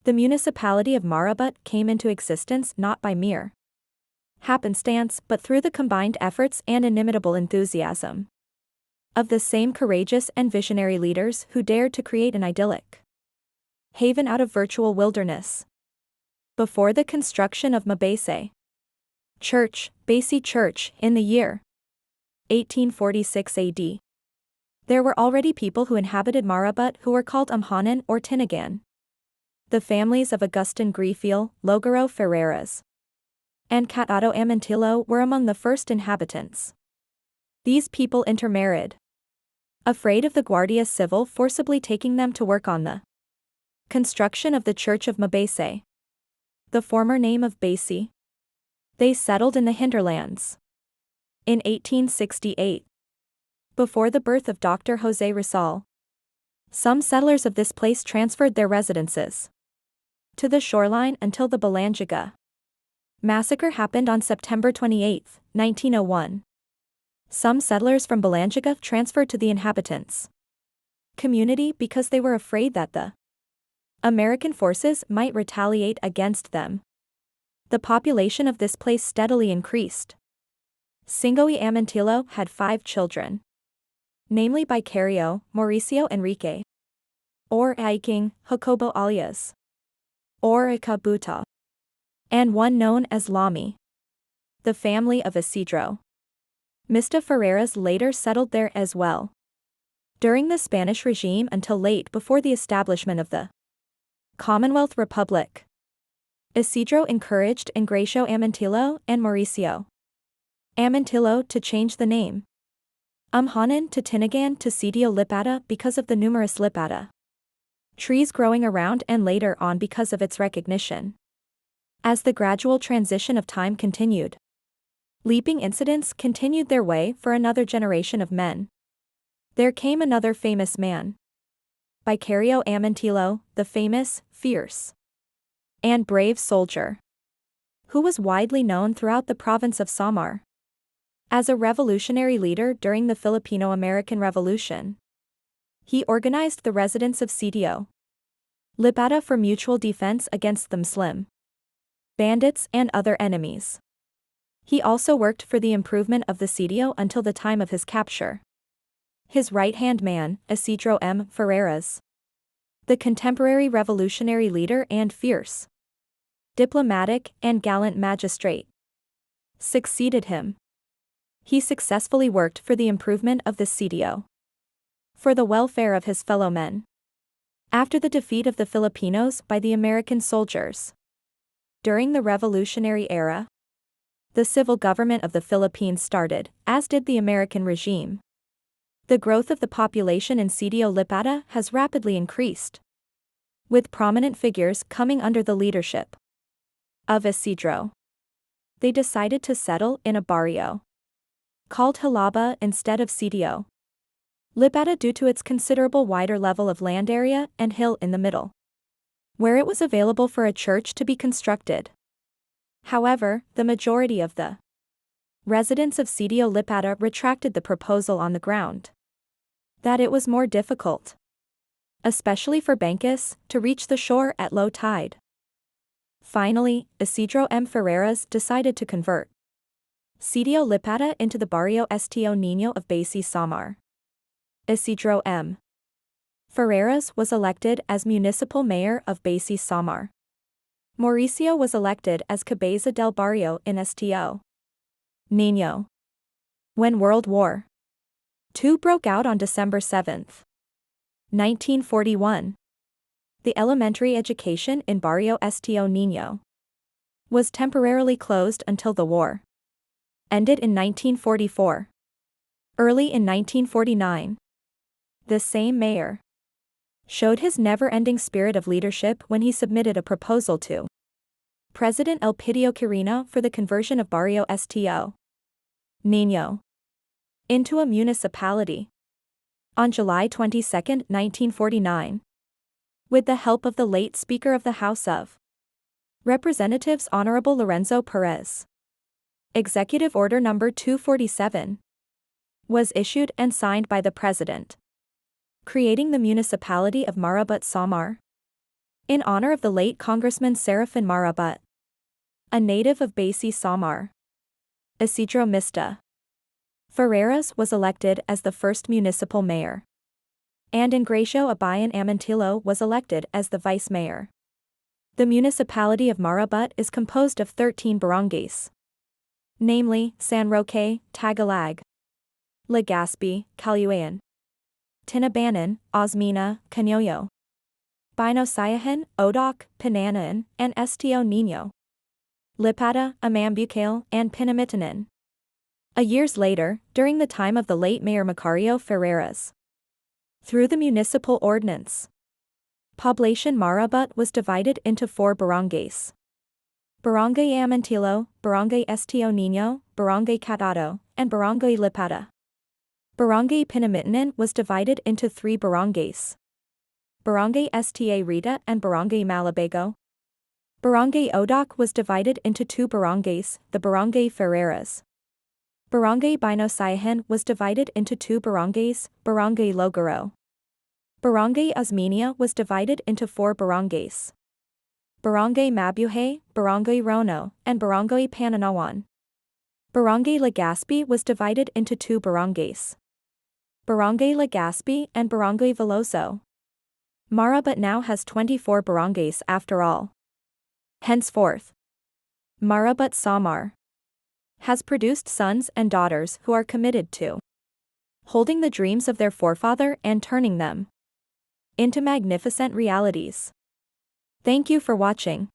The municipality of Marabut came into existence not by mere happenstance but through the combined efforts and inimitable enthusiasm of the same courageous and visionary leaders who dared to create an idyllic haven out of virtual wilderness. Before the construction of Mabese Church, Basi Church, in the year 1846 AD, there were already people who inhabited Marabut who were called Amhanan or Tinagan. The families of Agustin Grifiel, Logaro Ferreras, and Catado Amantillo were among the first inhabitants. These people intermarried, afraid of the Guardia Civil forcibly taking them to work on the construction of the Church of Mabese, the former name of Basi. They settled in the hinterlands. In 1868, before the birth of Dr. José Rizal, some settlers of this place transferred their residences to the shoreline until the Balangiga massacre happened on September 28, 1901. Some settlers from Balangiga transferred to the inhabitants' community because they were afraid that the American forces might retaliate against them. The population of this place steadily increased. Singoe Amantillo had 5 children, namely Vicario, Mauricio Enrique, or Aiking, Jacobo alias, or Icabuta, and one known as Lami. The family of Isidro Mista Ferreras later settled there as well. During the Spanish regime until late before the establishment of the Commonwealth Republic, Isidro encouraged Ingracio Amantillo and Mauricio Amantillo to change the name Amhanan to Tinagan to Sitio Lipata because of the numerous lipata trees growing around and later on because of its recognition. As the gradual transition of time continued, leaping incidents continued their way for another generation of men. There came another famous man, Vicario Amantillo, the famous, fierce, and brave soldier, who was widely known throughout the province of Samar as a revolutionary leader during the Filipino-American Revolution. He organized the residents of Sitio Lipata for mutual defense against the Muslim bandits and other enemies. He also worked for the improvement of the sitio until the time of his capture. His right-hand man, Isidro M. Ferreras, the contemporary revolutionary leader and fierce diplomatic and gallant magistrate, succeeded him. He successfully worked for the improvement of the sitio, for the welfare of his fellow men. After the defeat of the Filipinos by the American soldiers during the Revolutionary Era, the civil government of the Philippines started, as did the American regime. The growth of the population in Sitio Lipata has rapidly increased, with prominent figures coming under the leadership of Isidro. They decided to settle in a barrio called Halaba instead of Sitio Lipata due to its considerable wider level of land area and hill in the middle, where it was available for a church to be constructed. However, the majority of the residents of Sitio Lipata retracted the proposal on the ground that it was more difficult, especially for Bangkis, to reach the shore at low tide. Finally, Isidro M. Ferreras decided to convert Sitio Lipata into the Barrio Estio Niño of Basi Samar. Isidro M. Ferreras was elected as municipal mayor of Basi Samar. Mauricio was elected as cabeza del barrio in Estio Niño. When World War II broke out on December 7, 1941, the elementary education in Barrio Estio Niño was temporarily closed until the war ended in 1944. Early in 1949, the same mayor showed his never-ending spirit of leadership when he submitted a proposal to President Elpidio Quirino for the conversion of Barrio Estio Niño into a municipality. On July 22, 1949, with the help of the late Speaker of the House of Representatives Honorable Lorenzo Perez, Executive Order No. 247 was issued and signed by the President, creating the municipality of Marabut Samar. in honor of the late Congressman Serafin Marabut, a native of Basi Samar, Isidro Mista Ferreras was elected as the first municipal mayor, and Ingracio Abayan Amantillo was elected as the vice mayor. The municipality of Marabut is composed of 13 barangays, namely San Roque, Tagalag, Legazpi, Caluayan, Tinabanan, Osmina, Canoyo, Binosayahan, Odoc, Pinananan, and Estio Niño, Lipata, Amambucale, and Pinamitanan. A years later, during the time of the late Mayor Macario Ferreras, through the municipal ordinance, Poblacion Marabut was divided into 4 barangays: Barangay Amantillo, Barangay Estio Niño, Barangay Catado, and Barangay Lipata. Barangay Pinamitanan was divided into 3 barangays: Barangay Sta Rita and Barangay Malabago. Barangay Odoc was divided into 2 barangays, the Barangay Ferreras. Barangay Binosayahan was divided into 2 barangays, Barangay Logaro. Barangay Osmeña was divided into 4 barangays: Barangay Mabuhay, Barangay Rono, and Barangay Pananawan. Barangay Legazpi was divided into 2 barangays: Barangay Legazpi and Barangay Veloso. Marabut now has 24 barangays after all. Henceforth, Marabut Samar has produced sons and daughters who are committed to holding the dreams of their forefather and turning them into magnificent realities. Thank you for watching.